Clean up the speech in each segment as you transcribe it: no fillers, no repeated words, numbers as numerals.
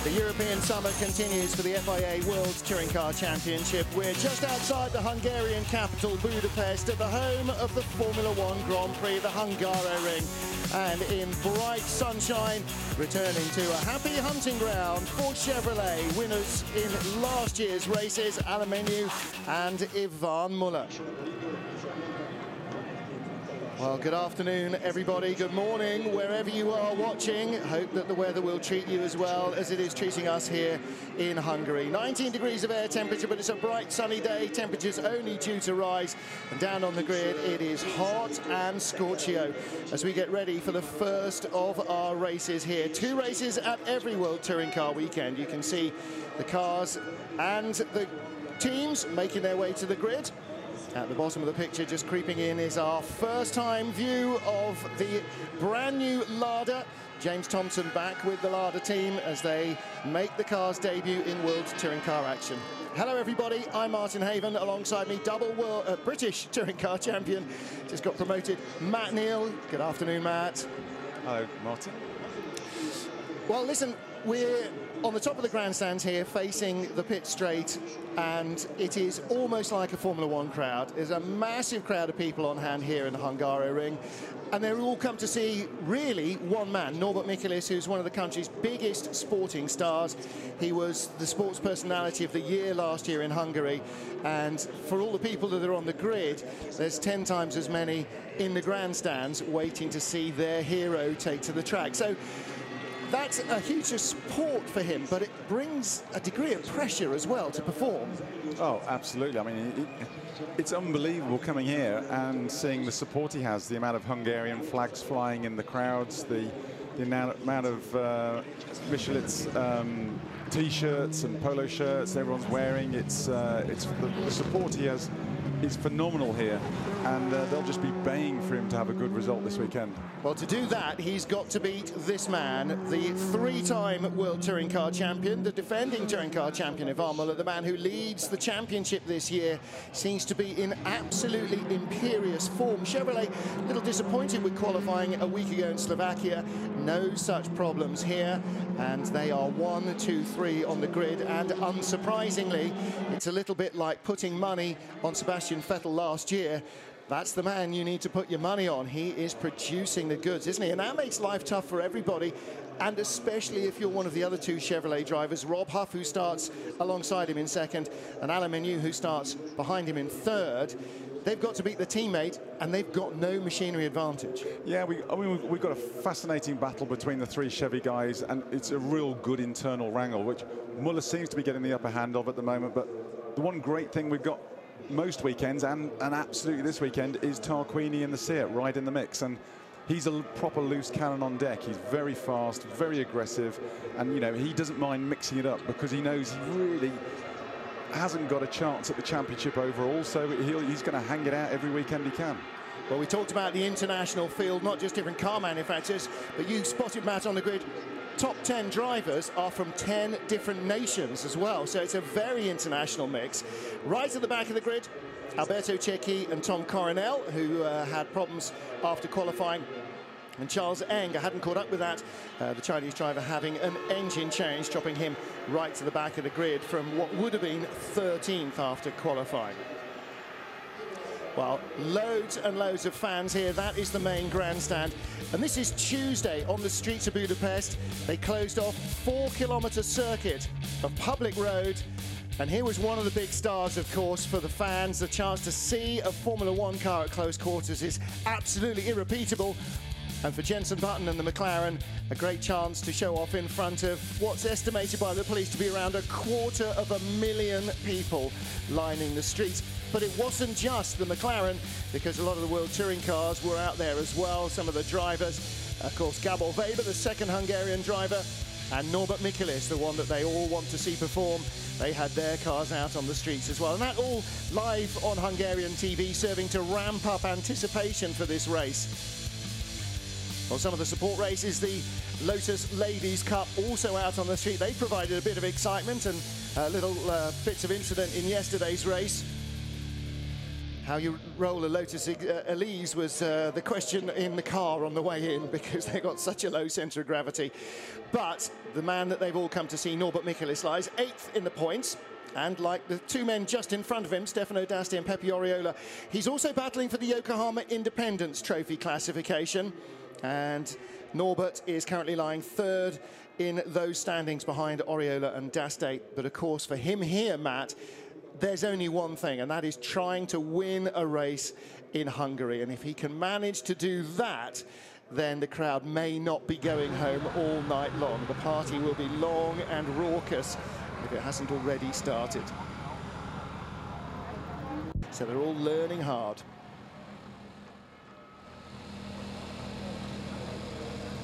The European summer continues for the FIA World Touring Car Championship. We're just outside the Hungarian capital, Budapest, at the home of the Formula 1 Grand Prix, the Hungaroring. And in bright sunshine, returning to a happy hunting ground for Chevrolet. Winners in last year's races, Alain Menu and Ivan Muller. Well, good afternoon, everybody. Good morning, wherever you are watching. Hope that the weather will treat you as well as it is treating us here in Hungary. 19 degrees of air temperature, but it's a bright sunny day. Temperatures only due to rise. And down on the grid, it is hot and scorchio as we get ready for the first of our races here. 2 races at every World Touring Car weekend. You can see the cars and the teams making their way to the grid. At the bottom of the picture, just creeping in, is our first-time view of the brand new Lada. James Thompson back with the Lada team as they make the car's debut in World Touring Car action. Hello, everybody. I'm Martin Haven. Alongside me, double British Touring Car champion, just got promoted, Matt Neal. Good afternoon, Matt. Hello, Martin. Well, listen, we're on the top of the grandstands here, facing the pit straight, and it is almost like a Formula 1 crowd. There's a massive crowd of people on hand here in the Hungaroring, and they've all come to see, really, one man, Norbert Michaelis, who's one of the country's biggest sporting stars. He was the Sports Personality of the Year last year in Hungary, and for all the people that are on the grid, there's 10 times as many in the grandstands waiting to see their hero take to the track. So that's a huge support for him, but it brings a degree of pressure as well to perform. Oh, absolutely. I mean, it's unbelievable coming here and seeing the support he has, the amount of Hungarian flags flying in the crowds, the amount of Michelin's T-shirts and polo shirts everyone's wearing. It's the support he has is phenomenal here, and they'll just be baying for him to have a good result this weekend. Well, to do that, he's got to beat this man, the 3-time World Touring Car champion, the defending Touring Car champion, Ivan Muller, the man who leads the championship this year, seems to be in absolutely imperious form. Chevrolet, a little disappointed with qualifying a week ago in Slovakia. No such problems here, and they are 1, 2, 3 on the grid, and unsurprisingly, it's a little bit like putting money on Sebastian Vettel last year. That's the man you need to put your money on. He is producing the goods, isn't he? And that makes life tough for everybody, and especially if you're one of the other 2 Chevrolet drivers, Rob Huff, who starts alongside him in second, and Alain Menu, who starts behind him in third. They've got to beat the teammate, and they've got no machinery advantage. Yeah, we've got a fascinating battle between the 3 Chevy guys, and it's a real good internal wrangle, which Muller seems to be getting the upper hand of at the moment. But the one great thing we've got most weekends, and absolutely this weekend, is Tarquini in the Seat right in the mix, and he's a proper loose cannon on deck. He's very fast, very aggressive, and you know, he doesn't mind mixing it up because he knows he really hasn't got a chance at the championship overall, so he's going to hang it out every weekend he can. Well, we talked about the international field, not just different car manufacturers, but you spotted, Matt, on the grid. Top 10 drivers are from 10 different nations as well, so it's a very international mix. Right at the back of the grid, Alberto Cecchi and Tom Coronel, who had problems after qualifying, and Charles Eng, I hadn't caught up with that, the Chinese driver having an engine change, dropping him right to the back of the grid from what would have been 13th after qualifying. Well, loads and loads of fans here. That is the main grandstand. And this is Tuesday on the streets of Budapest. They closed off 4-kilometre circuit of public road. And here was one of the big stars, of course, for the fans. The chance to see a Formula 1 car at close quarters is absolutely irrepeatable. And for Jenson Button and the McLaren, a great chance to show off in front of what's estimated by the police to be around 250,000 people lining the streets. But it wasn't just the McLaren, because a lot of the World Touring cars were out there as well. Some of the drivers, of course, Gabor Weber, the second Hungarian driver, and Norbert Michaelis, the one that they all want to see perform. They had their cars out on the streets as well. And that all live on Hungarian TV, serving to ramp up anticipation for this race. Well, some of the support races, the Lotus Ladies Cup, also out on the street. They provided a bit of excitement and little bits of incident in yesterday's race. How you roll a Lotus Elise was the question in the car on the way in, because they got such a low centre of gravity. But the man that they've all come to see, Norbert Michelis, lies 8th in the points. And like the two men just in front of him, Stefano D'Asti and Pepe Oriola, he's also battling for the Yokohama Independence Trophy classification. And Norbert is currently lying 3rd in those standings behind Oriola and D'Asti. But of course, for him here, Matt, there's only one thing, and that is trying to win a race in Hungary. And if he can manage to do that, then the crowd may not be going home all night long. The party will be long and raucous if it hasn't already started. So they're all learning hard.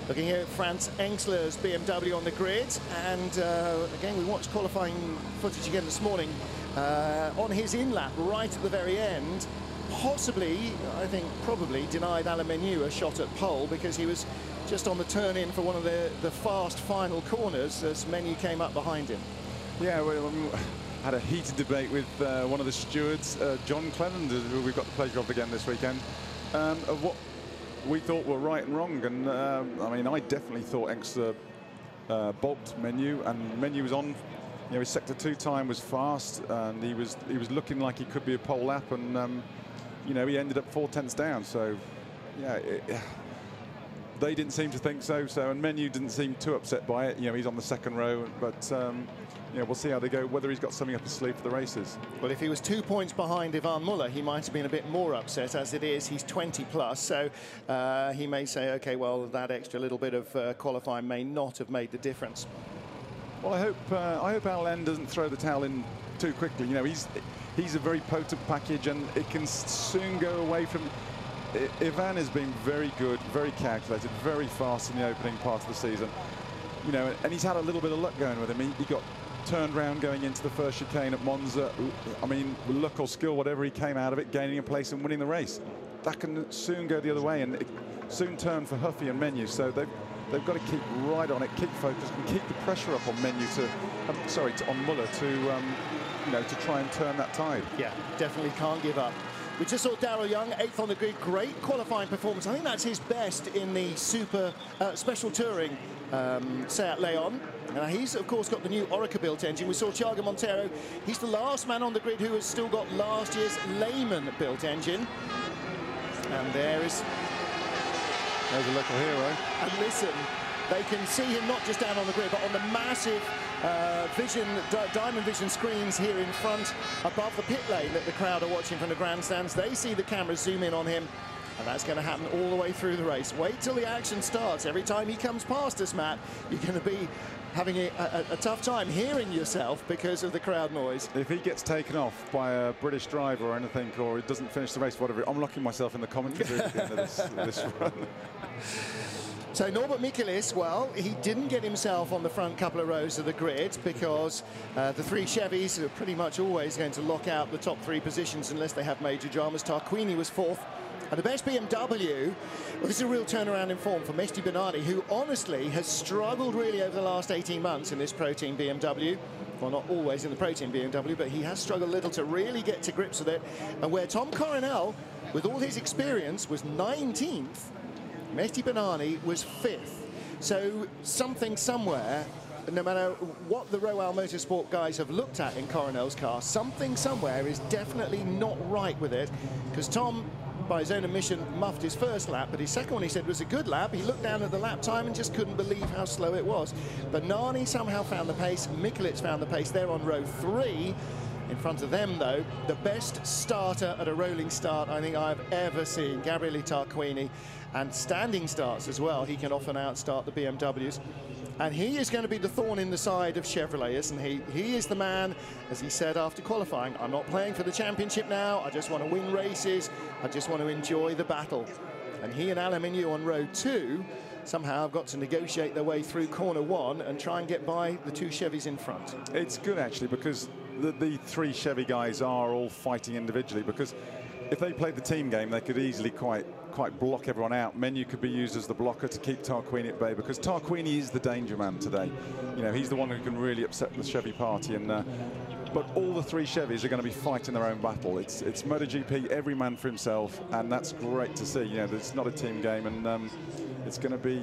Looking here at Franz Engsler's BMW on the grid, and again, we watched qualifying footage again this morning. On his in-lap, right at the very end, possibly, I think probably, denied Alain Menu a shot at pole, because he was just on the turn-in for one of the fast final corners as Menu came up behind him. Yeah, we had a heated debate with one of the stewards, John Cleland, who we've got the pleasure of again this weekend, of what we thought were right and wrong. And I mean, I definitely thought Engsler balked Menu, and Menu was on. You know, his sector 2 time was fast, and he was looking like he could be a pole lap, and you know, he ended up 4 tenths down. So yeah, they didn't seem to think so. And Menu didn't seem too upset by it. You know, he's on the 2nd row, but you know, we'll see how they go, whether he's got something up his sleeve for the races. Well, if he was 2 points behind Ivan Muller, he might have been a bit more upset. As it is, he's 20 plus, so he may say, okay, well, that extra little bit of qualifying may not have made the difference. Well, I hope Alain doesn't throw the towel in too quickly. You know, he's a very potent package, and it can soon go away from. Ivan has been very good, very calculated, very fast in the opening part of the season. You know, and he's had a little bit of luck going with him. He got turned round going into the first chicane at Monza. I mean, luck or skill, whatever, he came out of it, gaining a place and winning the race. That can soon go the other way, and it soon turn for Huffy and Menu. So they've got to keep right on it, keep focused, and keep the pressure up on Menu on Muller to, you know, to try and turn that tide. Yeah, definitely can't give up. We just saw Daryl Young, 8th on the grid, great qualifying performance. I think that's his best in the special touring Seat Leon. He's, of course, got the new Orica-built engine. We saw Thiago Monteiro. He's the last man on the grid who has still got last year's Lehman-built engine. And there's a local hero. And listen, they can see him not just down on the grid, but on the massive Diamond Vision screens here in front, above the pit lane that the crowd are watching from the grandstands. They see the cameras zoom in on him, and that's going to happen all the way through the race. Wait till the action starts. Every time he comes past us, Matt, you're going to be having a tough time hearing yourself because of the crowd noise. If he gets taken off by a British driver or anything, or he doesn't finish the race, whatever, I'm locking myself in the commentary booth at the end of this run. So Norbert Michelis, well, he didn't get himself on the front couple of rows of the grid, because the 3 Chevys are pretty much always going to lock out the top 3 positions unless they have major dramas. Tarquini was 4th. And the best BMW, well, this is a real turnaround in form for Mehdi Benani, who honestly has struggled really over the last 18 months in this Pro Team BMW. Well, not always in the Pro Team BMW, but he has struggled a little to really get to grips with it. And where Tom Coronel, with all his experience, was 19th, Mehdi Benani was 5th. So something somewhere, no matter what the Royal Motorsport guys have looked at in Coronel's car, something somewhere is definitely not right with it, because Tom, by his own admission, muffed his first lap, but his second one, he said, was a good lap. He looked down at the lap time and just couldn't believe how slow it was. Benani somehow found the pace. Michelis found the pace. They're on row 3. In front of them, though, the best starter at a rolling start I think I've ever seen, Gabriele Tarquini, and standing starts as well. He can often outstart the BMWs. And he is going to be the thorn in the side of Chevrolet, isn't he? He is the man, as he said after qualifying, I'm not playing for the championship now. I just want to win races. I just want to enjoy the battle. And he and Alain Menu on row 2 somehow have got to negotiate their way through corner 1 and try and get by the 2 Chevys in front. It's good, actually, because the 3 Chevy guys are all fighting individually, because if they played the team game, they could easily quite block everyone out. Menu could be used as the blocker to keep Tarquini at bay, because Tarquini is the danger man today. You know, he's the one who can really upset the Chevy party, and but all the three Chevys are going to be fighting their own battle. It's MotoGP, every man for himself, and that's great to see. You know, it's not a team game, and it's going to be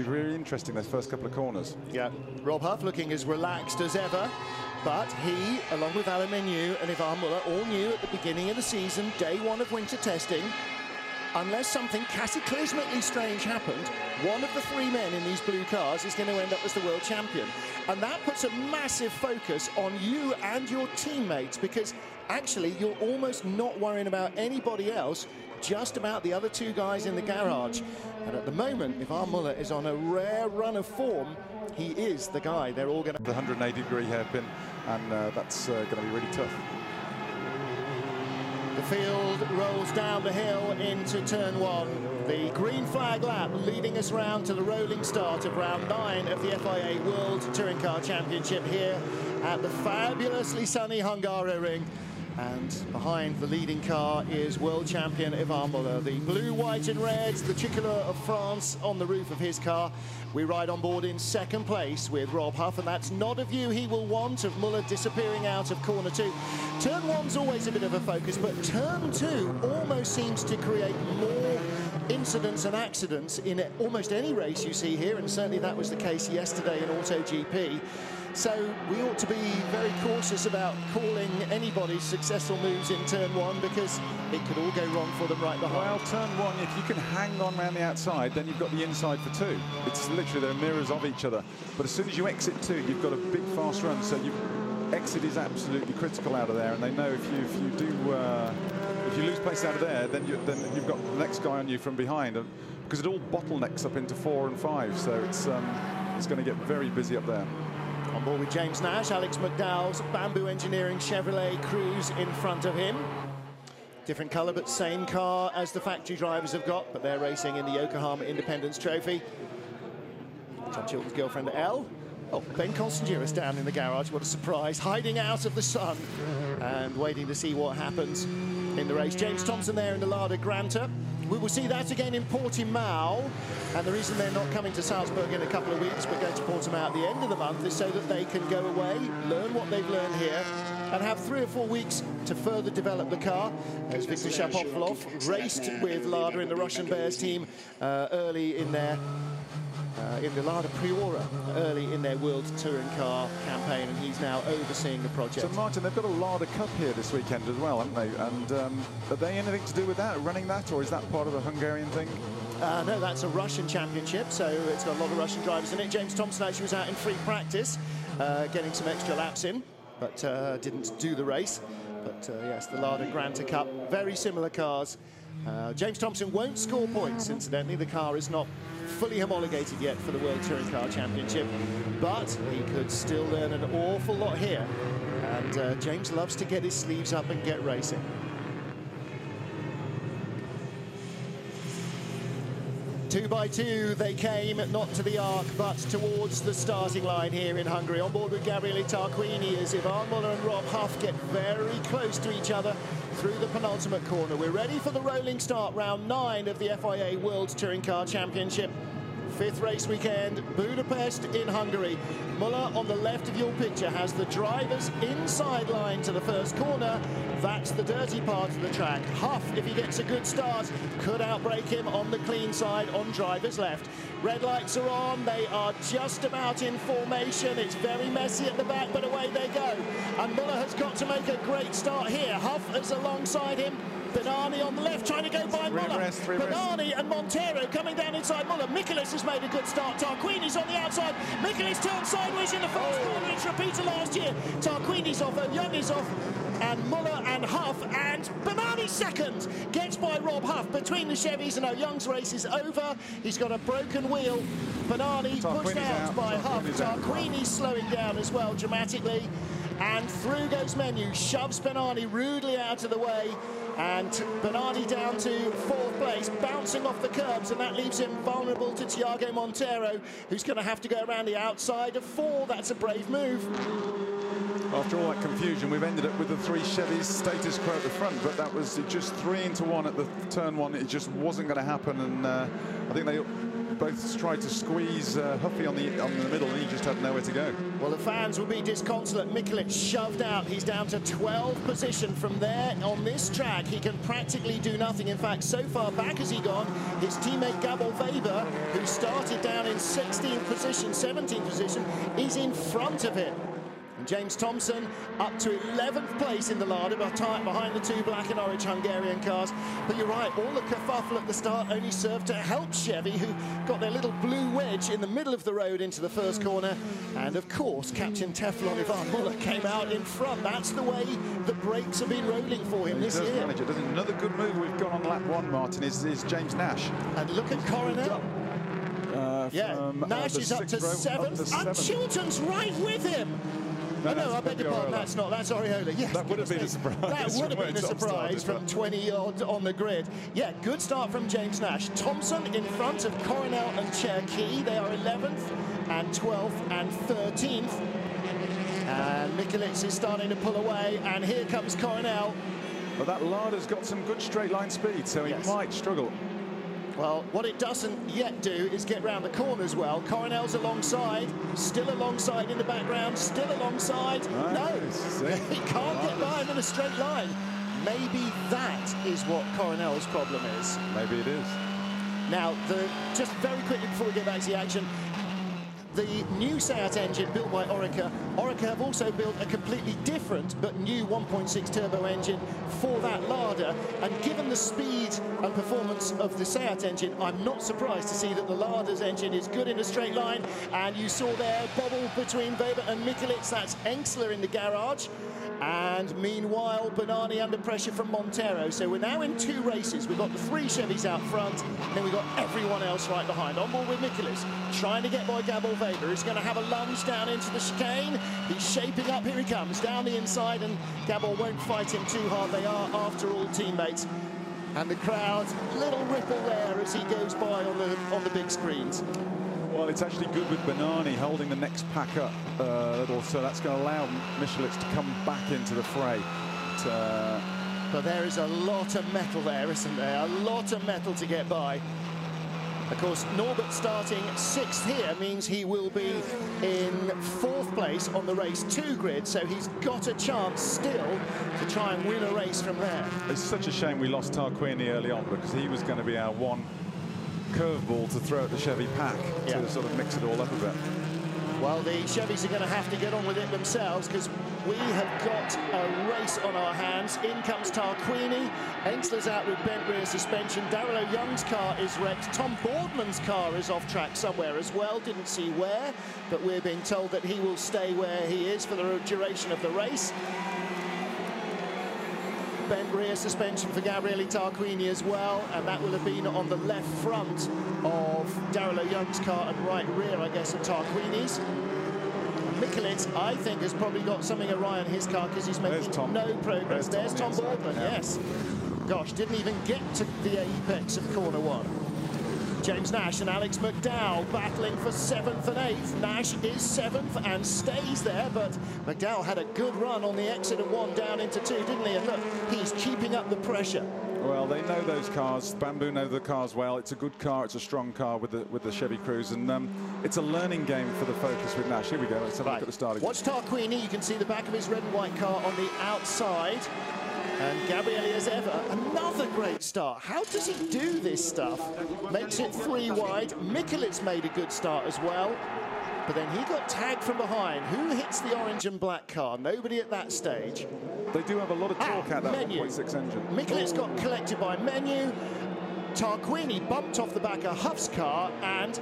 really interesting those first couple of corners. Yeah, Rob Huff looking as relaxed as ever, but he, along with Alain Menu and Ivan Muller, all knew at the beginning of the season, day one of winter testing, unless something cataclysmically strange happened, one of the three men in these blue cars is going to end up as the world champion. And that puts a massive focus on you and your teammates, because actually you're almost not worrying about anybody else, just about the other two guys in the garage. And at the moment, Ivan Muller is on a rare run of form. He is the guy they're all going to... The 180-degree hairpin, and that's going to be really tough. The field rolls down the hill into turn one. The green flag lap leading us round to the rolling start of round 9 of the FIA World Touring Car Championship here at the fabulously sunny Hungaroring. And behind the leading car is world champion Ivan Muller. The blue, white and reds, the tricolor of France on the roof of his car. We ride on board in second place with Rob Huff, and that's not a view he will want of Muller disappearing out of corner 2. Turn 1's always a bit of a focus, but turn 2 almost seems to create more incidents and accidents in almost any race you see here, and certainly that was the case yesterday in AutoGP. So we ought to be very cautious about calling anybody's successful moves in turn 1, because it could all go wrong for them right behind. Well, turn 1, if you can hang on around the outside, then you've got the inside for 2. It's literally, they're mirrors of each other. But as soon as you exit 2, you've got a big fast run. So exit is absolutely critical out of there, and they know if you lose place out of there, then you've got the next guy on you from behind, because it all bottlenecks up into 4 and 5. So it's going to get very busy up there. On board with James Nash, Alex McDowell's Bamboo Engineering Chevrolet Cruze in front of him. Different colour, but same car as the factory drivers have got, but they're racing in the Yokohama Independence Trophy. John Chilton's girlfriend, Elle. Oh, Ben Constangiris down in the garage, what a surprise, hiding out of the sun and waiting to see what happens in the race. James Thompson there in the Lada Granta. We will see that again in Portimao, and the reason they're not coming to Salzburg in a couple of weeks but going to Portimao at the end of the month is so that they can go away, learn what they've learned here, and have 3 or 4 weeks to further develop the car. As Viktor Shapovalov raced with Lada in the Russian Bears team early in their in the Lada Priora early in their World Touring Car campaign, and he's now overseeing the project. So Martin, they've got a Lada Cup here this weekend as well, haven't they? And are they anything to do with that, running that, or is that part of the Hungarian thing? No, that's a Russian championship, so it's got a lot of Russian drivers in it. James Thompson actually was out in free practice, getting some extra laps in, but didn't do the race. But yes, the Lada Granta Cup, very similar cars. James Thompson won't score points, incidentally. The car is not fully homologated yet for the World Touring Car Championship, but he could still learn an awful lot here. And James loves to get his sleeves up and get racing. Two by two they came, not to the arc, but towards the starting line here in Hungary. On board with Gabriele Tarquini as Ivan Muller and Rob Huff get very close to each other through the penultimate corner. We're ready for the rolling start, round 9 of the FIA World Touring Car Championship. 5th race weekend, Budapest in Hungary. Muller on the left of your picture has the driver's inside line to the first corner. That's the dirty part of the track. Huff, if he gets a good start, could outbrake him on the clean side on driver's left. Red lights are on, they are just about in formation. It's very messy at the back, but away they go. And Muller has got to make a great start here. Huff is alongside him. Benani on the left, trying to go by Muller. Benani and Montero coming down inside Muller. Michaelis has made a good start. Tarquini's on the outside. Michaelis turned sideways in the first corner. It's repeated last year. Tarquini's off, Young is off, and Muller and Huff, and Benani second. Gets by Rob Huff between the Chevys, and Young's race is over. He's got a broken wheel. Benani pushed out by Huff. Tarquini's slowing down as well dramatically. And through goes Menu, shoves Benani rudely out of the way, and Benani down to 4th place, bouncing off the curbs, and that leaves him vulnerable to Thiago Montero, who's going to have to go around the outside of 4. That's a brave move. After all that confusion, we've ended up with the 3 Chevys status quo at the front, but that was just 3 into 1 at the turn 1. It just wasn't going to happen, and I think they both tried to squeeze Huffy on the middle, and he just had nowhere to go. Well, the fans will be disconsolate. Mikelic shoved out. He's down to 12th position. From there, on this track, he can practically do nothing. In fact, so far back has he gone, his teammate Gabor Weber, who started down in 16th position, 17th position, is in front of him. And James Thompson up to 11th place in the Lada, behind the two black and orange Hungarian cars. But you're right, all the kerfuffle at the start only served to help Chevy, who got their little blue wedge in the middle of the road into the first corner. And of course, Captain Teflon Ivan Muller came out in front. That's the way the brakes have been rolling for him this year. Another good move we've got on lap 1, Martin, is James Nash. And look at Coronel. Nash is up to 7th, and Chilton's right with him. No, I beg your pardon, that's Oriola. Yes, that would have been a surprise. That would have been a surprise from 20-odd on the grid. Yeah, good start from James Nash. Thompson in front of Coronel and Cherki. They are 11th and 12th and 13th. And Mikelic is starting to pull away, and here comes Coronel. But that Lada's got some good straight line speed, so he might struggle. Well, what it doesn't yet do is get round the corners well. Coronel's alongside, still alongside in the background, still alongside. Nice. No, he can't get by him in a straight line. Maybe that is what Coronel's problem is. Maybe it is. Now, just very quickly before we get back to the action, the new Seat engine built by Orica have also built a completely different but new 1.6 turbo engine for that Lada, and given the speed and performance of the Seat engine, I'm not surprised to see that the Lada's engine is good in a straight line. And you saw there bobble between Weber and Mikelic. That's Engsler in the garage, and meanwhile Bernani under pressure from Montero. So we're now in 2 races. We've got the 3 Chevys out front, and then we've got everyone else right behind. On board with Mikelic, trying to get by Gabor Weber. He's going to have a lunge down into the chicane. He's shaping up. Here he comes down the inside, and Gabor won't fight him too hard. They are, after all, teammates. And the crowd, little ripple there as he goes by on the big screens. Well, it's actually good with Bernani holding the next pack up a little, so that's going to allow Mikelic to come back into the fray. But there is a lot of metal there, isn't there? A lot of metal to get by. Of course, Norbert starting 6th here means he will be in 4th place on the race 2 grid, so he's got a chance still to try and win a race from there. It's such a shame we lost Tarquini early on, because he was going to be our one curveball to throw at the Chevy pack to sort of mix it all up a bit. Well, the Chevys are going to have to get on with it themselves, because we have got a race on our hands. In comes Tarquini. Engsler's out with bent rear suspension. Daryl O'Young's car is wrecked. Tom Boardman's car is off track somewhere as well. Didn't see where, but we're being told that he will stay where he is for the duration of the race. Bent rear suspension for Gabriele Tarquini as well, and that will have been on the left front of Daryl O'Young's car and right rear, I guess, of Tarquini's. Mikelic, I think, has probably got something awry on his car because he's making no progress. There's Tom Boardman, yes. Gosh, didn't even get to the apex of corner 1. James Nash and Alex McDowell battling for 7th and 8th. Nash is 7th and stays there, but McDowell had a good run on the exit of 1 down into 2, didn't he? And look, he's keeping up the pressure. Well, they know those cars. Bamboo know the cars well. It's a good car. It's a strong car with the Chevy Cruze, and it's a learning game for the Focus with Nash. Here we go. Let's have a look at the start again. Watch Tarquini. You can see the back of his red and white car on the outside. And Gabriele, as ever, another great start. How does he do this stuff? Makes it 3 wide. Mikelic made a good start as well. But then he got tagged from behind. Who hits the orange and black car? Nobody at that stage. They do have a lot of torque at that 1.6 engine. Mikelic got collected by Menu. Tarquini bumped off the back of Huff's car, and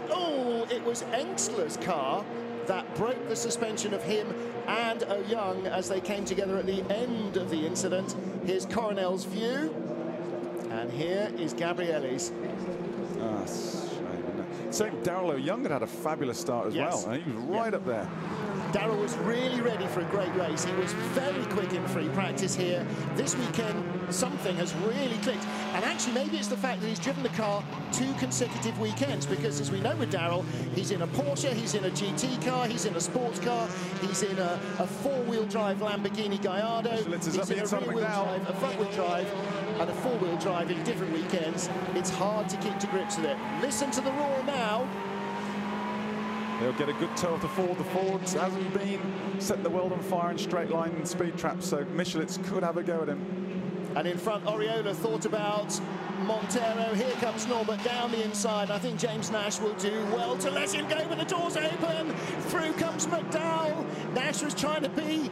it was Engsler's car that broke the suspension of him and O'Young as they came together at the end of the incident. Here's Coronel's view, and here is Gabriele's. Shame, isn't it? So Daryl O'Young had a fabulous start as well, and he was right up there. Darrell was really ready for a great race. He was very quick in free practice here. This weekend, something has really clicked. And actually, maybe it's the fact that he's driven the car 2 consecutive weekends, because as we know with Darrell, he's in a Porsche, he's in a GT car, he's in a sports car, he's in a 4-wheel drive Lamborghini Gallardo, he's in a rear-wheel drive, a front-wheel drive, and a 4-wheel drive in different weekends. It's hard to keep to grips with it. Listen to the roar now. They'll get a good toe off the Ford. The Ford hasn't been setting the world on fire in straight line and speed traps, so Michelitz could have a go at him. And in front, Oriola thought about Montero. Here comes Norbert down the inside. I think James Nash will do well to let him go, but the door's open. Through comes McDowell. Nash was trying to be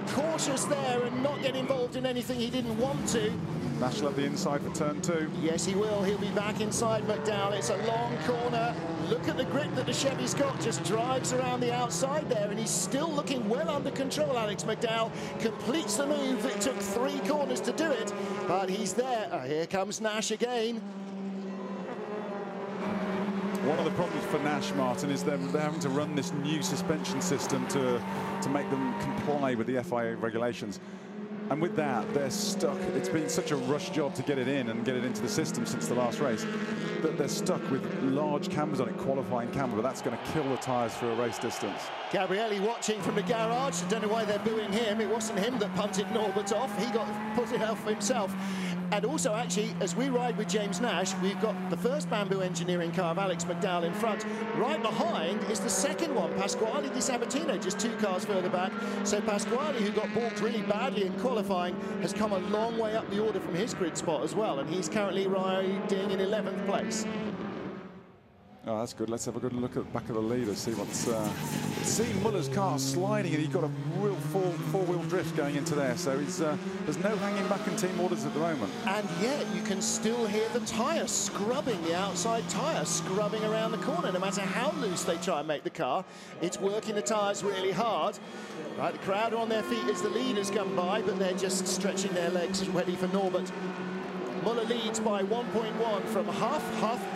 cautious there and not get involved in anything he didn't want to. Nash will have the inside for turn 2. Yes, he will. He'll be back inside McDowell. It's a long corner. Look at the grip that the Chevy's got. Just drives around the outside there, and he's still looking well under control. Alex McDowell completes the move. It took 3 corners to do it, but he's there. Here comes Nash again. One of the problems for Nash, Martin, is they're having to run this new suspension system to make them comply with the FIA regulations. And with that, they're stuck. It's been such a rush job to get it in and get it into the system since the last race that they're stuck with large cambers on it, qualifying camber, but that's going to kill the tyres for a race distance. Gabrielli watching from the garage. I don't know why they're booing him. It wasn't him that punted Norbert off. He got put it off himself. And also, actually, as we ride with James Nash, we've got the first Bamboo Engineering car of Alex McDowell in front. Right behind is the second one, Pasquale Di Sabatino, just 2 cars further back. So Pasquale, who got balked really badly in qualifying, has come a long way up the order from his grid spot as well, and he's currently riding in 11th place. Oh, that's good. Let's have a good look at the back of the leader, see what's... see Muller's car sliding, and he's got a real four-wheel drift going into there, so he's, there's no hanging back in team orders at the moment. And yet you can still hear the tyre scrubbing, the outside tyre scrubbing around the corner. No matter how loose they try and make the car, it's working the tyres really hard. Right, the crowd are on their feet as the leaders come by, but they're just stretching their legs ready for Norbert. Muller leads by 1.1 from Huff,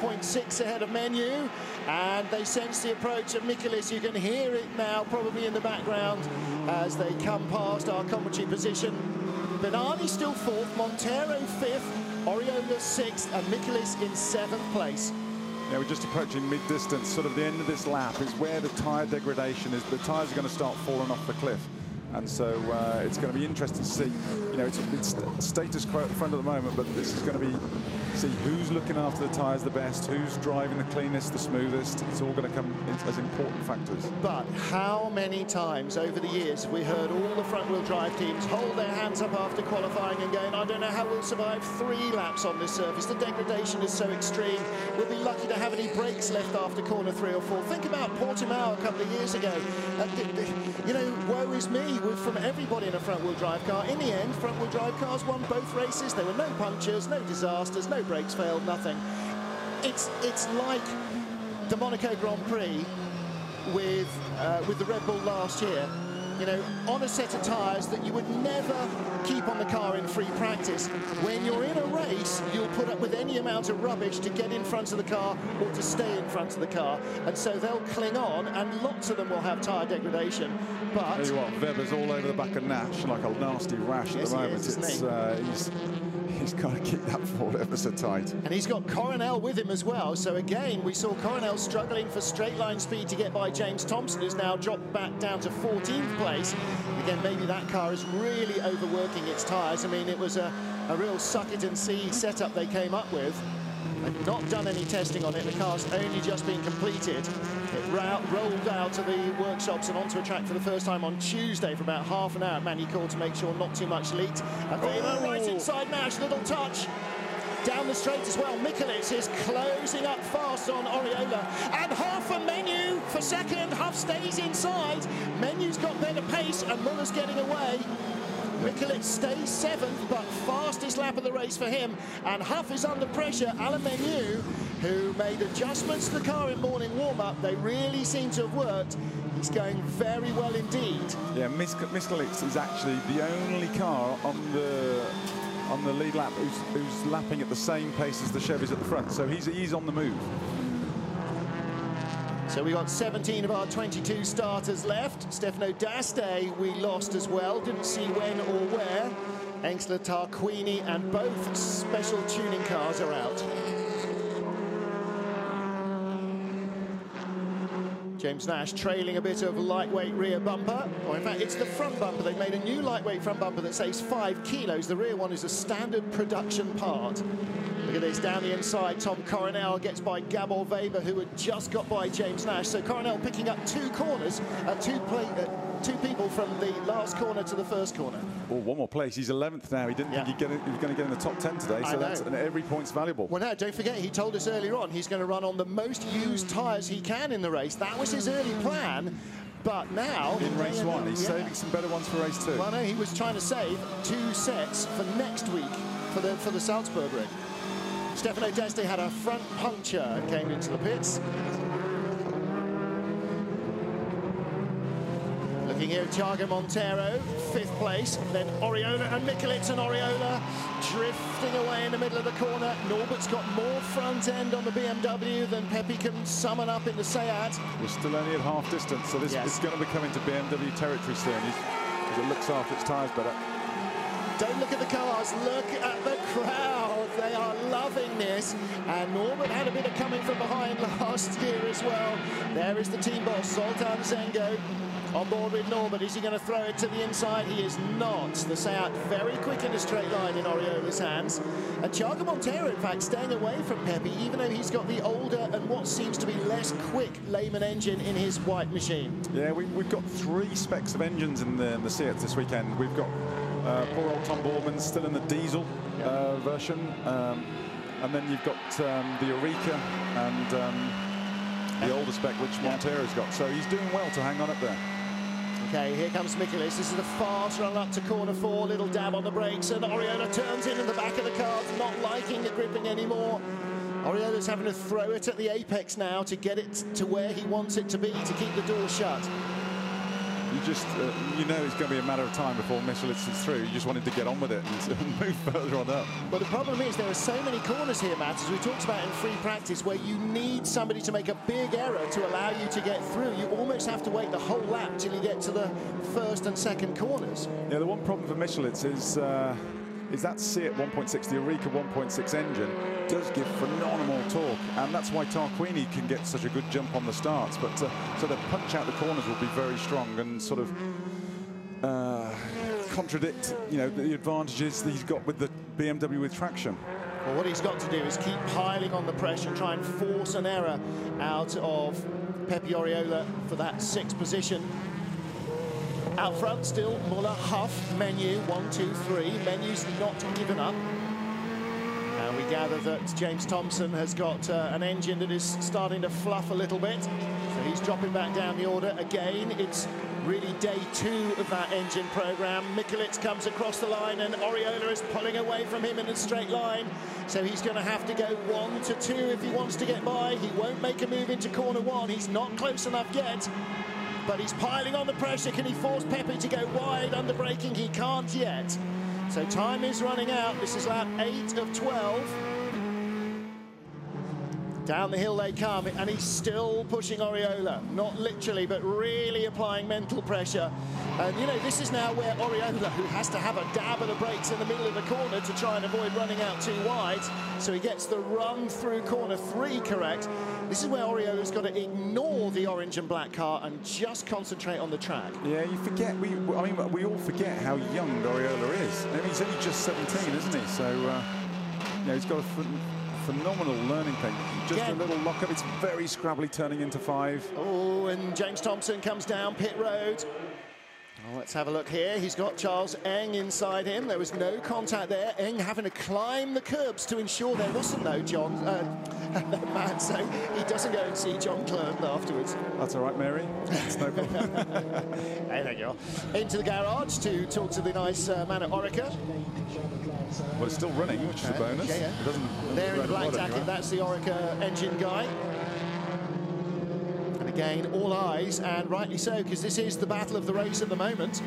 0.6 ahead of Menu, and they sense the approach of Michaelis. You can hear it now, probably in the background, as they come past our commentary position. Benani still 4th, Montero 5th, Oriola 6th, and Michaelis in 7th place. Yeah, we're just approaching mid-distance. Sort of the end of this lap is where the tyre degradation is. The tyres are going to start falling off the cliff. And so it's going to be interesting to see. You know, it's status quo at the front at the moment, but this is going to be see who's looking after the tyres the best, who's driving the cleanest, the smoothest. It's all going to come as important factors. But how many times over the years have we heard all the front-wheel drive teams hold their hands up after qualifying and going, I don't know how we'll survive 3 laps on this surface. The degradation is so extreme. We'll be lucky to have any brakes left after corner 3 or 4. Think about Portimao a couple of years ago. You know, woe is me from everybody in a front-wheel drive car. In the end, front-wheel drive cars won both races. There were no punctures, no disasters, no brakes failed, nothing. It's like the Monaco Grand Prix with the Red Bull last year. You know, on a set of tyres that you would never keep on the car in free practice. When you're in a race, you'll put up with any amount of rubbish to get in front of the car or to stay in front of the car. And so they'll cling on, and lots of them will have tyre degradation. But tell you what, Weber's all over the back of Nash like a nasty rash at the moment. He's got to keep that Ford ever so tight. And he's got Coronel with him as well. So again, we saw Coronel struggling for straight line speed to get by James Thompson, who's now dropped back down to 14th place. Again, maybe that car is really overworking its tyres. I mean, it was a real suck it and see setup they came up with. They've not done any testing on it. The car's only just been completed. It rolled out of the workshops and onto a track for the first time on Tuesday for about half an hour at Manicourt to make sure not too much leaked. And right inside Nash, little touch. Down the straight as well, Michaelis is closing up fast on Oriola. And Huff and Menu for second. Huff stays inside. Menu's got better pace and Muller's getting away. Michaelis stays 7th, but fastest lap of the race for him. And Huff is under pressure. Alain Menu, who made adjustments to the car in morning warm-up, they really seem to have worked. He's going very well indeed. Yeah, Michaelis is actually the only car on the lead lap who's lapping at the same pace as the Chevys at the front. So he's on the move. So we got 17 of our 22 starters left. Stefano D'Aste we lost as well, didn't see when or where. Engsler, Tarquini, and both special tuning cars are out. James Nash trailing a bit of lightweight rear bumper, or in fact it's the front bumper. They've made a new lightweight front bumper that saves 5 kilos. The rear one is a standard production part. Look at this, down the inside, Tom Coronel gets by Gabor Weber, who had just got by James Nash. So Coronel picking up 2 corners, two people from the last corner to the first corner. Oh, one more place. He's 11th now. He didn't think he was going to get in the top 10 today, so that's, and every point's valuable. Well, no, don't forget, he told us earlier on he's going to run on the most used tyres he can in the race. That was his early plan, but now... In race 1, he's saving some better ones for race 2. Well, no, he was trying to save 2 sets for next week for the Salzburg ring. Stefano D'Aste had a front puncture and came into the pits. Looking here at Thiago Montero, 5th place, then Oriola and Mikulits, and Oriola drifting away in the middle of the corner. Norbert's got more front end on the BMW than Pepe can summon up in the Seat. We're still only at half distance, so this is going to be coming to BMW territory soon. As it looks after its tyres better. Don't look at the cars, look at the crowd. They are loving this. And Norbert had a bit of coming from behind last year as well. There is the team boss, Zoltan Zengo, on board with Norbert. Is he going to throw it to the inside? He is not. The Seat very quick in a straight line in Oriola's hands. And Thiago Montero, in fact, staying away from Pepe, even though he's got the older and what seems to be less quick Lehman engine in his white machine. Yeah, we've got 3 specs of engines in the Seat this weekend. We've got poor old Tom Boardman still in the diesel version, and then you've got the Eureka and the older spec which Montero's got, so he's doing well to hang on up there. Okay, here comes Mikulits. This is a fast run up to corner 4, little dab on the brakes, and Oriola turns in the back of the car, not liking the gripping anymore. Oriola's having to throw it at the apex now to get it to where he wants it to be, to keep the door shut. You just, you know it's going to be a matter of time before Mikulits is through. You just wanted to get on with it and move further on up. But the problem is there are so many corners here, Matt, as we talked about in free practice, where you need somebody to make a big error to allow you to get through. You almost have to wait the whole lap till you get to the first and second corners. Yeah, the one problem for Mikulits is that Seat 1.6, the Eureka 1.6 engine does give phenomenal torque, and that's why Tarquini can get such a good jump on the starts. But so the punch out the corners will be very strong and sort of contradict, you know, the advantages that he's got with the BMW with traction. Well, what he's got to do is keep piling on the pressure, try and force an error out of Pepe Oriola for that 6th position. Out front still, Muller, Huff, Menu, 1, 2, 3. Menu's not given up. And we gather that James Thompson has got an engine that is starting to fluff a little bit. So he's dropping back down the order again. It's really day 2 of that engine program. Mikulits comes across the line and Oriola is pulling away from him in a straight line. So he's going to have to go 1 to 2 if he wants to get by. He won't make a move into corner 1. He's not close enough yet. But he's piling on the pressure. Can he force Pepe to go wide under braking? He can't yet. So time is running out. This is lap 8 of 12. Down the hill they come, and he's still pushing Oriola. Not literally, but really applying mental pressure. And, you know, this is now where Oriola, who has to have a dab of the brakes in the middle of the corner to try and avoid running out too wide, so he gets the run through corner 3 correct. This is where Oriola's got to ignore the orange and black car and just concentrate on the track. Yeah, you forget, I mean, we all forget how young Oriola is. I mean, he's only just 17, isn't he? So, you know, he's got a phenomenal learning thing. Just a little lock-up. It's very scrabbly turning into 5. Oh, and James Thompson comes down pit road. Oh, let's have a look here. He's got Charles Eng inside him. There was no contact there. Eng having to climb the curbs to ensure there wasn't no man, so he doesn't go and see John Clermont afterwards. That's all right, Mary. It's no problem. Hey, there you are. Into the garage to talk to the nice man at Orica. Well, it's still running, which is a bonus. Yeah, yeah. It doesn't there in the black jacket, that's the Orica engine guy. And again, all eyes, and rightly so, because this is the battle of the race at the moment.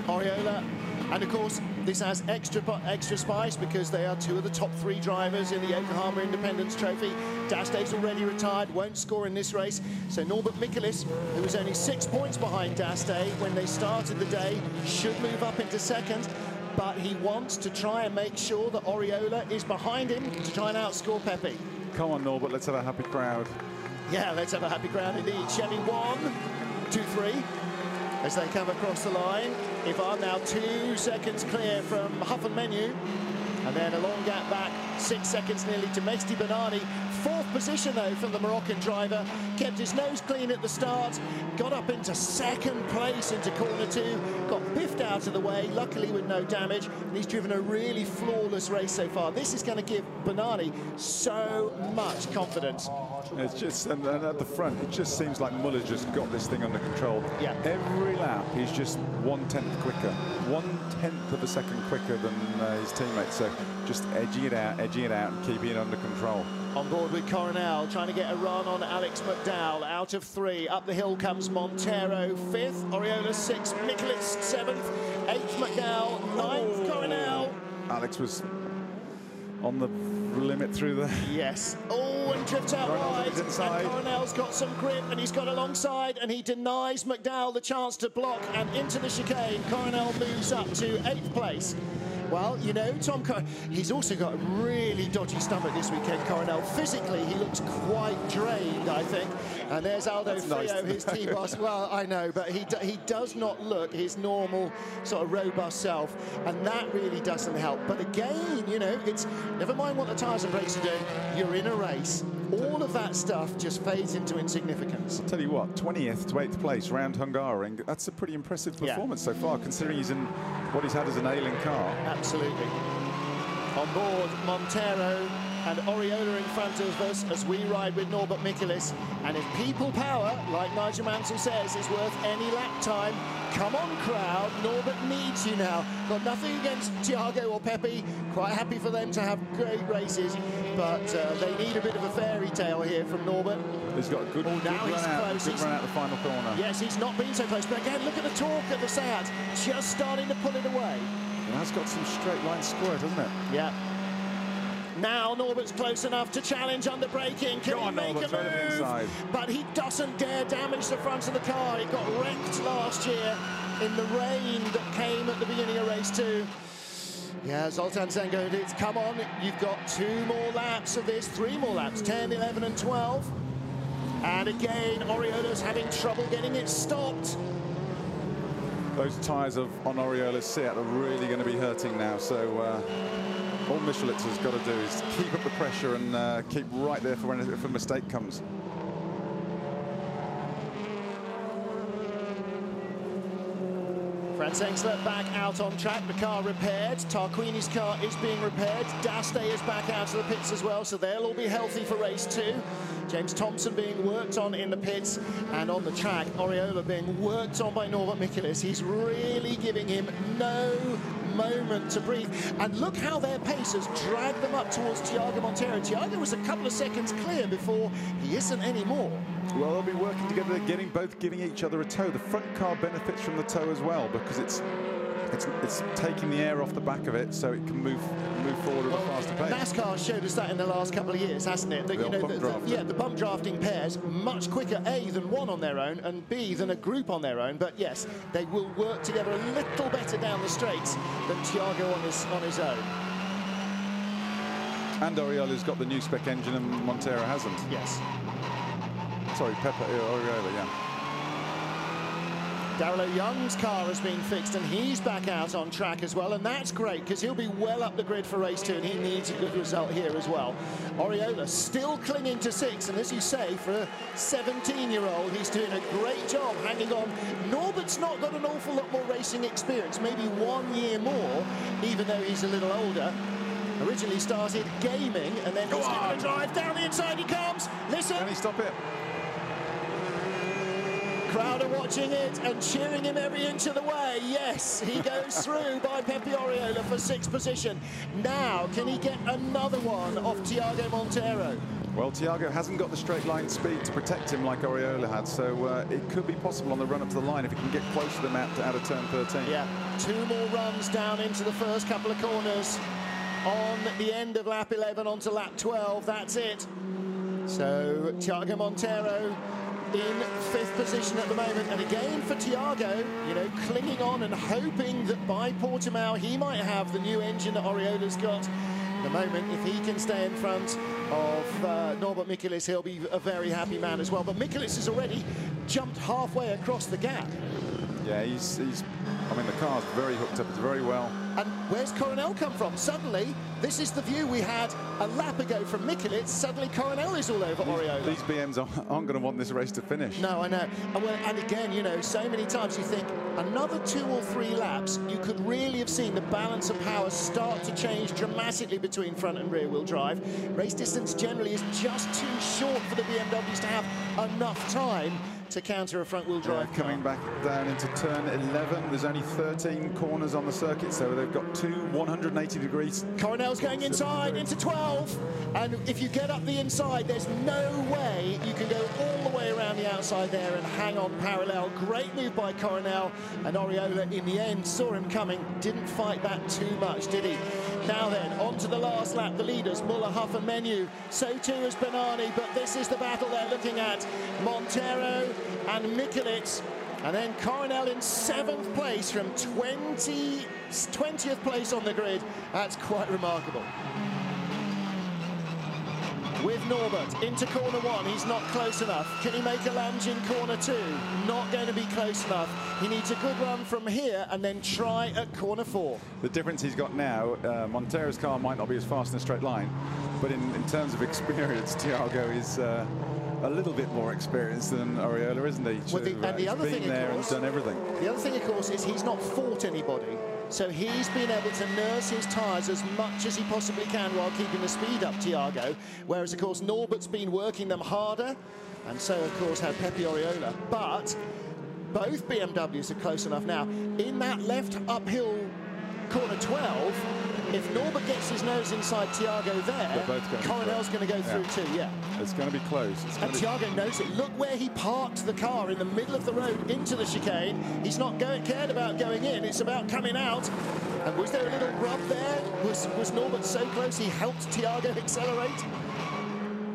Oriola, and of course, This has extra spice because they are two of the top 3 drivers in the Yokohama Independence Trophy. Dastay's already retired, won't score in this race. So Norbert Michaelis, who was only 6 points behind Dastay when they started the day, should move up into second. But he wants to try and make sure that Oriola is behind him to try and outscore Pepe. Come on, Norbert, let's have a happy crowd. Yeah, let's have a happy crowd indeed. Chevy 1, 2, 3. As they come across the line. Ivan now 2 seconds clear from Huff Menu. And then a long gap back, 6 seconds nearly to Mehdi Benani. 4th position though from the Moroccan driver. Kept his nose clean at the start. Got up into 2nd place into corner 2. Got biffed out of the way, luckily with no damage. And he's driven a really flawless race so far. This is going to give Benani so much confidence. It's just, and at the front, it just seems like Muller's just got this thing under control. Yeah. Every lap, he's just 1/10 quicker, 1/10 of a second quicker than his teammates. So just edging it out, and keeping it under control. On board with Coronel, trying to get a run on Alex McDowell. Out of 3, up the hill comes Montero, 5th, Oriola 6th, Michaelis 7th, 8th McDowell, 9th Coronel. Alex was on the limit through the... Yes. Oh, and drifts out wide. And Coronel's got some grip, and he's got alongside, and he denies McDowell the chance to block, and into the chicane. Coronel moves up to 8th place. Well, you know, he's also got a really dodgy stomach this weekend, Coronel. Physically, he looks quite drained, I think. And there's Aldo Frio, his team boss. Well, I know, but he does not look his normal sort of robust self, and that really doesn't help. But again, you know, it's never mind what the tyres and brakes are doing. You're in a race. All of that stuff just fades into insignificance. I'll tell you what, 20th to 8th place round Hungaroring, that's a pretty impressive performance so far, considering he's in what he's had as an ailing car. Absolutely. On board, Montero and Oriola in front of us as we ride with Norbert Michaelis. And if people power, like Nigel Mansell says, is worth any lap time, come on, crowd, Norbert needs you now. Got nothing against Thiago or Pepe, quite happy for them to have great races, but they need a bit of a fairy tale here from Norbert. He's got a good, now good he's run close. Good run out the final corner. Yes, he's not been so close, but again, look at the torque at the Seat, just starting to pull it away. It has got some straight line squirt, hasn't it? Yeah. Now Norbert's close enough to challenge under braking. Can he make a move? But he doesn't dare damage the front of the car. It got wrecked last year in the rain that came at the beginning of race 2. Yeah, Zoltan Zangodits, come on. You've got 2 more laps of this, 3 more laps, 10, 11 and 12. And again, Oriola's having trouble getting it stopped. Those tyres on Oriola's Seat are really going to be hurting now, so all Michelitz has got to do is keep up the pressure and keep right there for when if a mistake comes. Franz Engstler back out on track, the car repaired. Tarquini's car is being repaired. Dastay is back out of the pits as well, so they'll all be healthy for race 2. James Thompson being worked on in the pits, and on the track, Oriola being worked on by Norbert Michaelis. He's really giving him no moment to breathe. And look how their pace has dragged them up towards Thiago Montero. Thiago was a couple of seconds clear before. He isn't anymore. Well, they'll be working together, both giving each other a tow. The front car benefits from the tow as well, because it's taking the air off the back of it, so it can move forward at a faster pace. NASCAR showed us that in the last couple of years, hasn't it? That, you know, the bump drafting pairs much quicker, A, than one on their own, and B, than a group on their own. But yes, they will work together a little better down the straights than Thiago on his own. And Oriola's got the new spec engine, and Montero hasn't. Yes. Sorry, Oriola, yeah. Darrell Young's car has been fixed, and he's back out on track as well, and that's great because he'll be well up the grid for race 2, and he needs a good result here as well. Oriola still clinging to 6, and as you say, for a 17-year-old, he's doing a great job hanging on. Norbert's not got an awful lot more racing experience, maybe 1 year more, even though he's a little older. Originally started gaming, and then he's given a drive. Down the inside he comes. Listen. Can he stop it? crowd are watching it and cheering him every inch of the way. Yes, he goes through by Pepe Oriola for 6th position. Now, can he get another one off Thiago Monteiro? Well, Thiago hasn't got the straight line speed to protect him like Oriola had, so it could be possible on the run up to the line if he can get close to the map out of turn 13. Yeah, 2 more runs down into the first couple of corners on the end of lap 11 onto lap 12. That's it. So Thiago Monteiro in 5th position at the moment, and again for Thiago, you know, clinging on and hoping that by Portimao he might have the new engine that Oriola's got. At the moment, if he can stay in front of Norbert Michelis, he'll be a very happy man as well. But Michelis has already jumped halfway across the gap. Yeah, he's I mean, the car's very hooked up, it's very well. And where's Coronel come from? Suddenly, this is the view we had a lap ago from Michelis. Suddenly, Coronel is all over Oriola. These BMs aren't going to want this race to finish. No, I know. And again, you know, so many times you think another 2 or 3 laps, you could really have seen the balance of power start to change dramatically between front and rear wheel drive. Race distance generally is just too short for the BMWs to have enough time to counter a front-wheel drive car. Coming back down into turn 11, there's only 13 corners on the circuit, so they've got 2 180 degrees. Coronel's going inside into 12, and if you get up the inside, there's no way you can go all the way around the outside there and hang on parallel. Great move by Coronel, and Oriola in the end saw him coming, didn't fight that too much, did he? Now then, on to the last lap, the leaders, Muller, Huff and Menu. So too is Bernani, but this is the battle they're looking at. Monteiro and Michelis, and then Coronel in 7th place from 20th place on the grid. That's quite remarkable. With Norbert into corner 1, he's not close enough. Can he make a lunge in corner 2? Not going to be close enough. He needs a good run from here and then try at corner 4. The difference he's got now, Monteiro's car might not be as fast in a straight line, but in terms of experience, Thiago is a little bit more experienced than Oriola, isn't he? Well, and the other thing, there of course, and done everything. The other thing, of course, is he's not fought anybody. So he's been able to nurse his tyres as much as he possibly can while keeping the speed up, Thiago. Whereas, of course, Norbert's been working them harder, and so, of course, had Pepe Oriola. But both BMWs are close enough now. In that left uphill corner 12, if Norbert gets his nose inside Thiago there, Coronel's going to go through too, yeah. It's going to be close. And Thiago knows it. Look where he parked the car in the middle of the road into the chicane. He's not cared about going in, it's about coming out. And was there a little rub there? Was Norbert so close he helped Thiago accelerate?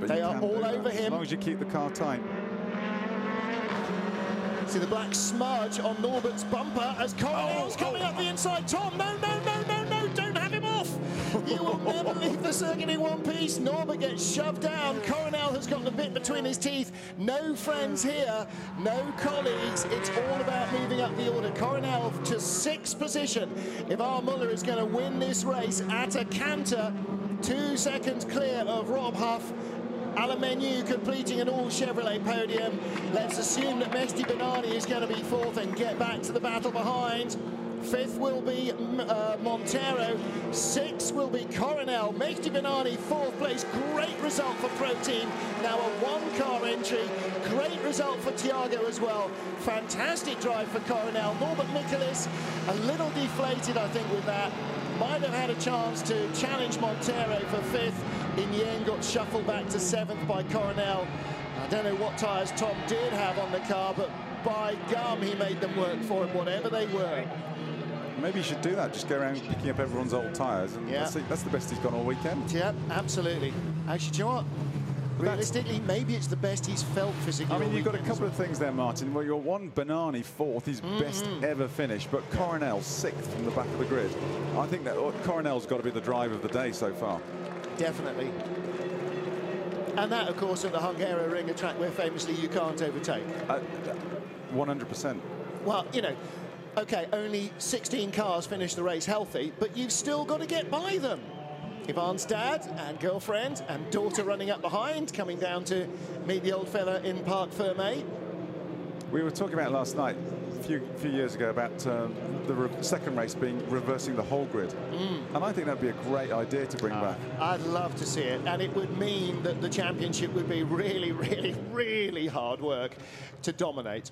But they are all over him. As long as you keep the car tight. See the black smudge on Norbert's bumper as Coronel's coming up the inside. Tom, no, don't have him off. You will never leave the circuit in one piece. Norbert gets shoved down. Coronel has got the bit between his teeth. No friends here, no colleagues. It's all about moving up the order. Coronel to 6th position. Ivar Muller is going to win this race at a canter. 2 seconds clear of Rob Huff. Alain Menu completing an all Chevrolet podium. Let's assume that Mehdi Bernani is going to be 4th and get back to the battle behind. 5th will be Monteiro. 6th will be Coronel. Mehdi Bernani, 4th place. Great result for Pro Team. Now a 1-car entry. Great result for Thiago as well. Fantastic drive for Coronel. Norbert Michelis, a little deflated, I think, with that. Might have had a chance to challenge Monteiro for 5th. In the end, got shuffled back to 7th by Coronel. I don't know what tyres Tom did have on the car, but by gum, he made them work for him, whatever they were. Maybe you should do that, just go around picking up everyone's old tyres. And that's the best he's gone all weekend. Yeah, absolutely. Actually, do you know what? Realistically, maybe it's the best he's felt physically. I mean, you've got a couple of things there, Martin. Well, you're one Bernani 4th, his best ever finish, but Coronel 6th from the back of the grid. I think that Coronel's got to be the drive of the day so far. Definitely. And that, of course, at the Hungaroring, a track where famously you can't overtake. 100%. Well, you know, OK, only 16 cars finished the race healthy, but you've still got to get by them. Ivan's dad and girlfriend and daughter running up behind, coming down to meet the old fella in Parc Fermé. We were talking about last night, a few years ago, about the second race being reversing the whole grid. And I think that'd be a great idea to bring back. I'd love to see it. And it would mean that the championship would be really, really, really hard work to dominate.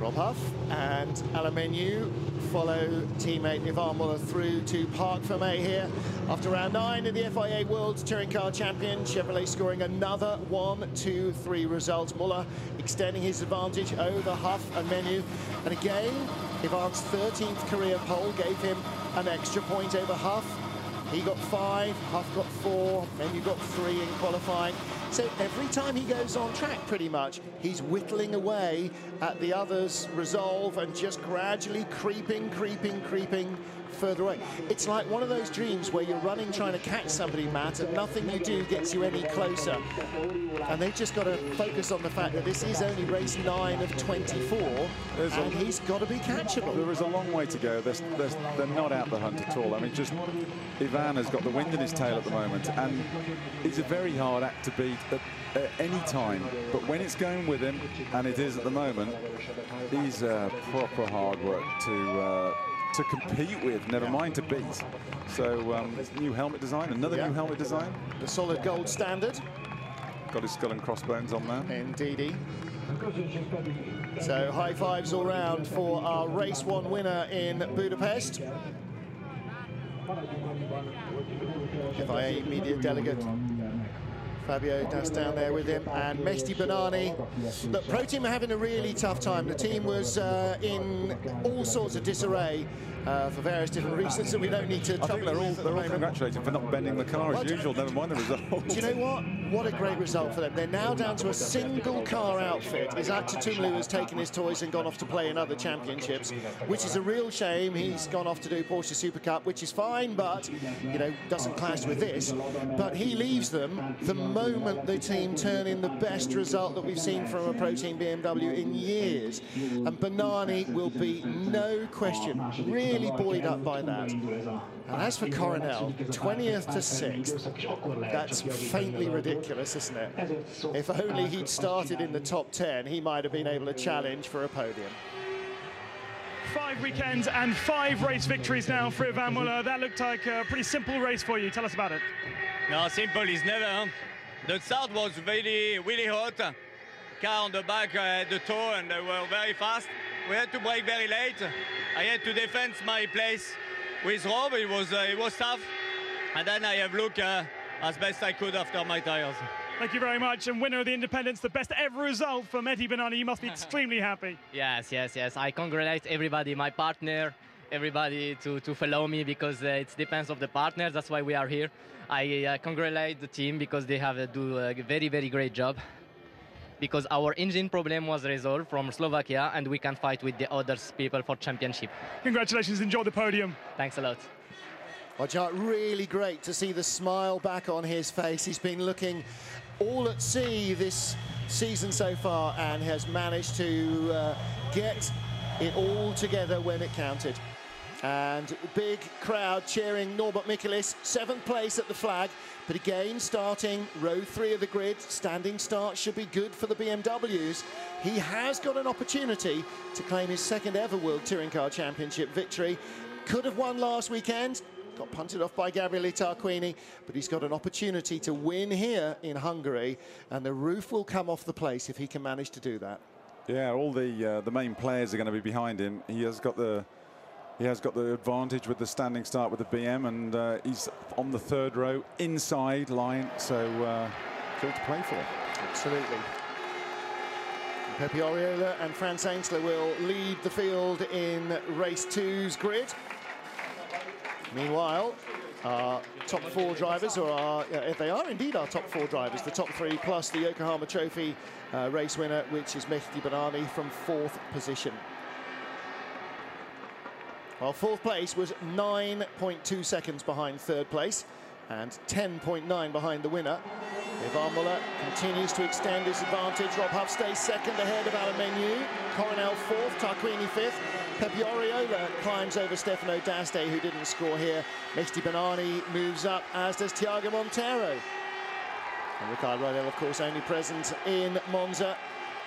Rob Huff and Alamenu follow teammate Ivan Muller through to Parc Fermé here. After round 9 in the FIA World Touring Car Champion, Chevrolet scoring another 1-2-3 result. Muller extending his advantage over Huff and Menu. And again, Ivan's 13th career pole gave him an extra point over Huff. He got 5, Huff got 4, Menu got 3 in qualifying. So every time he goes on track, pretty much, he's whittling away at the others' resolve and just gradually creeping further away. It's like one of those dreams where you're running trying to catch somebody, Matt, and nothing you do gets you any closer. And they've just got to focus on the fact that this is only race 9 of 24, and he's got to be catchable. There is a long way to go. They're not out the hunt at all. I mean, just Ivan has got the wind in his tail at the moment, and it's a very hard act to beat at any time. But when it's going with him, and it is at the moment, he's proper hard work to compete with, never mind to beat. So new helmet design, another new helmet design. The solid gold standard. Got his skull and crossbones on there. Indeedy. So high fives all round for our race 1 winner in Budapest. FIA media delegate Fabio Das down there with him, and Mehdi Banani. Look, Pro Team are having a really tough time. The team was in all sorts of disarray for various different reasons, and we don't need to. I think they're all congratulating for not bending the car as usual. Never mind the result. Do you know what? What a great result for them. They're now down to a single car outfit. Isaac Tutumlu has taken his toys and gone off to play in other championships, which is a real shame. He's gone off to do Porsche Super Cup, which is fine, but you know, doesn't clash with this. But he leaves them the moment the team turn in the best result that we've seen from a Pro Team BMW in years. And Banani will be, no question, really buoyed up by that. And as for Coronel, 20th to 6th, that's faintly ridiculous, isn't it? If only he'd started in the top 10, he might have been able to challenge for a podium. 5 weekends and 5 race victories now for Ivan Muller. That looked like a pretty simple race for you. Tell us about it. No, simple is never. Huh? The start was really hot. Car on the back the toe, and they were very fast. We had to brake very late. I had to defend my place with Rob. It was tough. And then I have looked as best I could after my tires. Thank you very much. And winner of the Independence, the best ever result for Mehdi Banani. You must be extremely happy. Yes. I congratulate everybody, my partner, everybody to follow me, because it depends on the partners. That's why we are here. I congratulate the team because they have do a very great job. Because our engine problem was resolved from Slovakia, and we can fight with the other people for championship. Congratulations, enjoy the podium. Thanks a lot. Well, Jack, really great to see the smile back on his face. He's been looking all at sea this season so far and has managed to get it all together when it counted. And big crowd cheering Norbert Michaelis, 7th place at the flag. But again, starting row 3 of the grid, standing start should be good for the BMWs. He has got an opportunity to claim his 2nd ever World Touring Car Championship victory. Could have won last weekend, got punted off by Gabriele Tarquini, but he's got an opportunity to win here in Hungary, and the roof will come off the place if he can manage to do that. Yeah, all the main players are going to be behind him. He has got the advantage with the standing start with the BM, and he's on the 3rd row inside line, so good to play for. Absolutely. Pepe Oriola and Franz Ainsler will lead the field in race 2's grid. Meanwhile, our top 4 drivers, or they are indeed our top 4 drivers, the top 3 plus the Yokohama Trophy race winner, which is Mehdi Banani from 4th position. Well, 4th place was 9.2 seconds behind 3rd place and 10.9 behind the winner. Ivan Muller continues to extend his advantage. Rob Huff stays 2nd ahead of Alamenu. Coronel 4th, Tarquini 5th. Pepe Oriola climbs over Stefano D'Aste, who didn't score here. Mehdi Banani moves up, as does Thiago Montero. And Ricardo Rodel, of course, only present in Monza.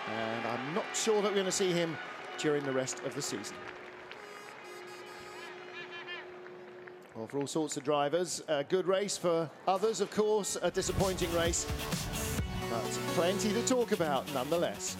And I'm not sure that we're going to see him during the rest of the season. Well, for all sorts of drivers, a good race. For others, of course, a disappointing race. But plenty to talk about, nonetheless.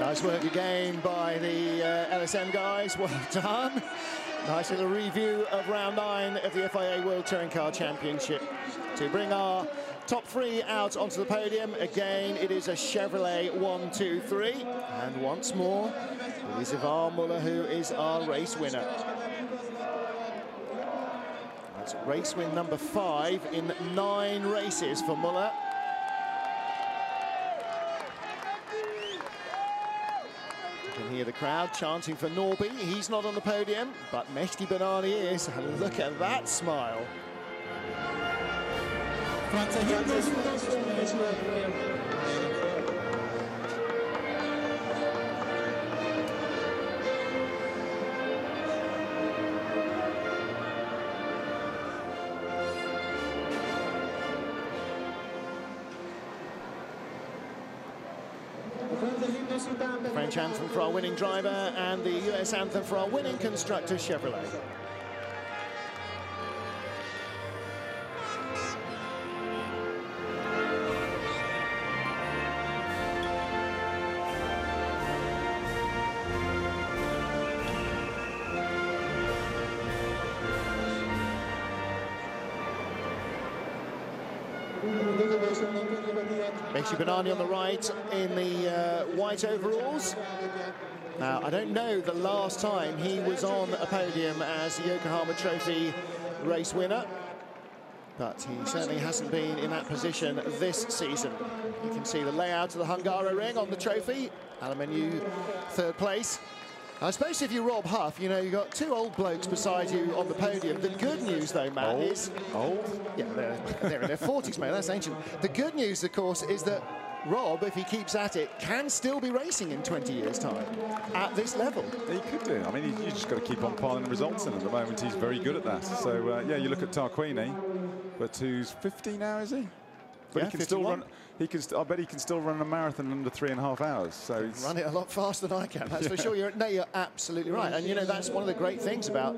Nice work again by the LSM guys. Well done. Nice little review of round 9 of the FIA World Touring Car Championship to bring our top 3 out onto the podium. Again, it is a Chevrolet 1, 2, 3. And once more, it is Ivan Muller who is our race winner. That's race win number 5 in 9 races for Muller. You can hear the crowd chanting for Norby. He's not on the podium, but Mehdi Banani is. And look at that smile. French anthem for our winning driver and the US anthem for our winning constructor, Chevrolet. Mehdi Banani on the right in the white overalls. Now, I don't know the last time he was on a podium as the Yokohama Trophy race winner, but he certainly hasn't been in that position this season. You can see the layout of the Hungaroring on the trophy. Alamenu, 3rd place. I suppose if you're Rob Huff, you know, you've got 2 old blokes beside you on the podium. The good news, though, Matt, is... Old? Yeah, they're in their 40s, mate. That's ancient. The good news, of course, is that Rob, if he keeps at it, can still be racing in 20 years' time at this level. He could do. I mean, you just got to keep on piling results in at the moment. He's very good at that. So, yeah, you look at Tarquini, but who's 50 now, is he? But yeah, he can 51. still run. I bet he can still run a marathon in under 3.5 hours. So he's run it a lot faster than I can. That's for sure. You're absolutely right. And you know, that's one of the great things about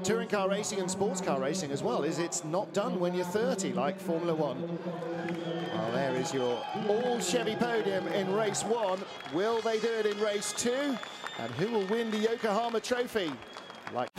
touring car racing and sports car racing as well. Is it's not done when you're 30 like Formula 1. Well, there is your all Chevy podium in race 1. Will they do it in race 2? And who will win the Yokohama Trophy? Like.